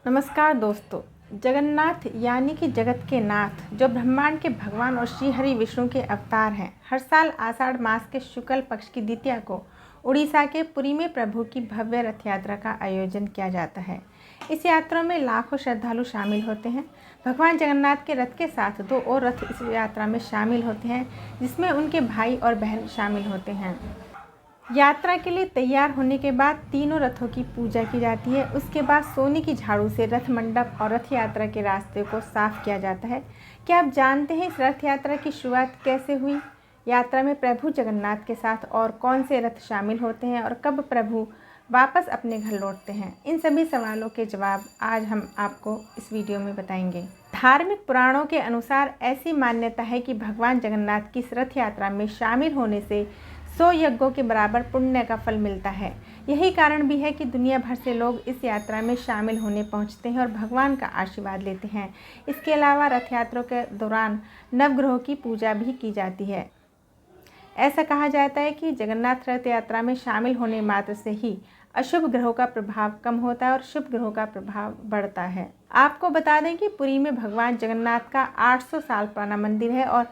नमस्कार दोस्तों। जगन्नाथ यानी कि जगत के नाथ, जो ब्रह्मांड के भगवान और श्री हरि विष्णु के अवतार हैं, हर साल आषाढ़ मास के शुक्ल पक्ष की द्वितीया को उड़ीसा के पुरी में प्रभु की भव्य रथ यात्रा का आयोजन किया जाता है। इस यात्रा में लाखों श्रद्धालु शामिल होते हैं। भगवान जगन्नाथ के रथ के साथ दो और रथ इस यात्रा में शामिल होते हैं, जिसमें उनके भाई और बहन शामिल होते हैं। यात्रा के लिए तैयार होने के बाद तीनों रथों की पूजा की जाती है। उसके बाद सोने की झाड़ू से रथ मंडप और रथ यात्रा के रास्ते को साफ किया जाता है। क्या आप जानते हैं इस रथ यात्रा की शुरुआत कैसे हुई? यात्रा में प्रभु जगन्नाथ के साथ और कौन से रथ शामिल होते हैं और कब प्रभु वापस अपने घर लौटते हैं? इन सभी सवालों के जवाब आज हम आपको इस वीडियो में बताएंगे। धार्मिक पुराणों के अनुसार ऐसी मान्यता है कि भगवान जगन्नाथ की इस रथ यात्रा में शामिल होने से 100 यज्ञों के बराबर पुण्य का फल मिलता है। यही कारण भी है कि दुनिया भर से लोग इस यात्रा में शामिल होने पहुंचते हैं और भगवान का आशीर्वाद लेते हैं। इसके अलावा रथ यात्रा के दौरान नवग्रहों की पूजा भी की जाती है। ऐसा कहा जाता है कि जगन्नाथ रथ यात्रा में शामिल होने मात्र से ही अशुभ ग्रहों का प्रभाव कम होता है और शुभ ग्रहों का प्रभाव बढ़ता है। आपको बता दें कि पुरी में भगवान जगन्नाथ का 800 साल पुराना मंदिर है और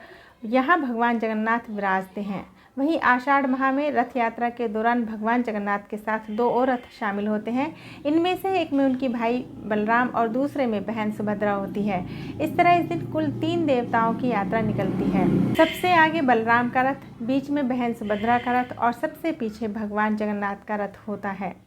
यहाँ भगवान जगन्नाथ विराजते हैं। वहीं आषाढ़ माह में रथ यात्रा के दौरान भगवान जगन्नाथ के साथ दो और रथ शामिल होते हैं। इनमें से एक में उनकी भाई बलराम और दूसरे में बहन सुभद्रा होती है। इस तरह इस दिन कुल 3 देवताओं की यात्रा निकलती है। सबसे आगे बलराम का रथ, बीच में बहन सुभद्रा का रथ और सबसे पीछे भगवान जगन्नाथ का रथ होता है।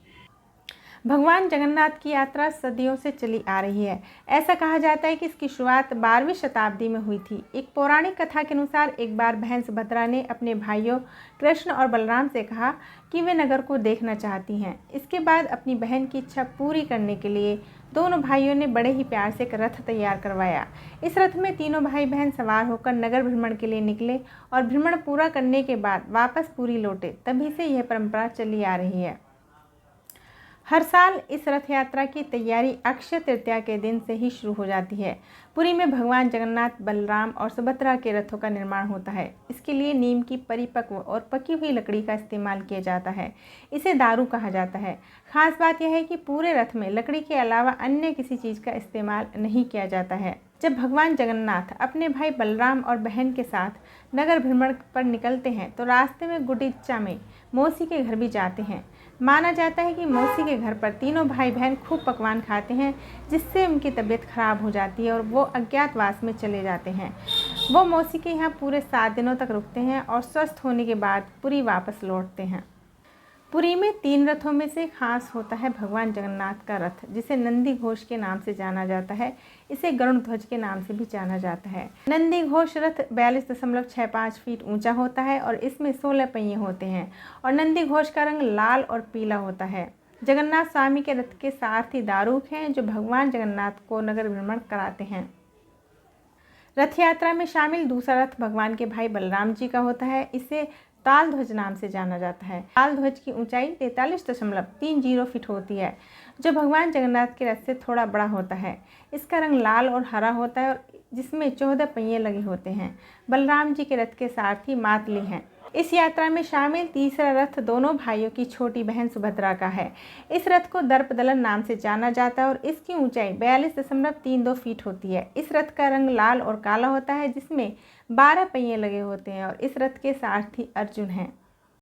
भगवान जगन्नाथ की यात्रा सदियों से चली आ रही है। ऐसा कहा जाता है कि इसकी शुरुआत 12वीं शताब्दी में हुई थी। एक पौराणिक कथा के अनुसार एक बार बहन सुभद्रा ने अपने भाइयों कृष्ण और बलराम से कहा कि वे नगर को देखना चाहती हैं। इसके बाद अपनी बहन की इच्छा पूरी करने के लिए दोनों भाइयों ने बड़े ही प्यार से एक रथ तैयार करवाया। इस रथ में तीनों भाई बहन सवार होकर नगर भ्रमण के लिए निकले और भ्रमण पूरा करने के बाद वापस पुरी लौटे। तभी से यह परंपरा चली आ रही है। हर साल इस रथ यात्रा की तैयारी अक्षय तृतीया के दिन से ही शुरू हो जाती है। पुरी में भगवान जगन्नाथ, बलराम और सुभद्रा के रथों का निर्माण होता है। इसके लिए नीम की परिपक्व और पकी हुई लकड़ी का इस्तेमाल किया जाता है। इसे दारू कहा जाता है। खास बात यह है कि पूरे रथ में लकड़ी के अलावा अन्य किसी चीज़ का इस्तेमाल नहीं किया जाता है। जब भगवान जगन्नाथ अपने भाई बलराम और बहन के साथ नगर भ्रमण पर निकलते हैं तो रास्ते में गुंडीचा में मौसी के घर भी जाते हैं। माना जाता है कि मौसी के घर पर तीनों भाई बहन खूब पकवान खाते हैं, जिससे उनकी तबीयत खराब हो जाती है और वो अज्ञातवास में चले जाते हैं। वो मौसी के यहाँ पूरे 7 दिनों तक रुकते हैं और स्वस्थ होने के बाद पुरी वापस लौटते हैं। पुरी में 3 रथों में से खास होता है भगवान जगन्नाथ का रथ, जिसे नंदी घोष के नाम से जाना जाता है। इसे गरुड़ ध्वज के नाम से भी जाना जाता है। नंदी घोष रथ 42.65 फीट ऊंचा होता है और इसमें 16 पहिए होते हैं और नंदी घोष का रंग लाल और पीला होता है। जगन्नाथ स्वामी के रथ के सारथी दारूक हैं, जो भगवान जगन्नाथ को नगर भ्रमण कराते हैं। रथ यात्रा में शामिल दूसरा रथ भगवान के भाई बलराम जी का होता है। इसे ताल ध्वज नाम से जाना जाता है। ताल ध्वज की ऊंचाई 43.30 फीट होती है, जो भगवान जगन्नाथ के रथ से थोड़ा बड़ा होता है। इसका रंग लाल और हरा होता है और जिसमें 14 पहिए लगे होते हैं। बलराम जी के रथ के सारथी मातली हैं। इस यात्रा में शामिल तीसरा रथ दोनों भाइयों की छोटी बहन सुभद्रा का है। इस रथ को दर्पदलन नाम से जाना जाता है और इसकी ऊंचाई 42.32 फीट होती है। इस रथ का रंग लाल और काला होता है, जिसमें 12 पहिए लगे होते हैं और इस रथ के सारथी अर्जुन हैं।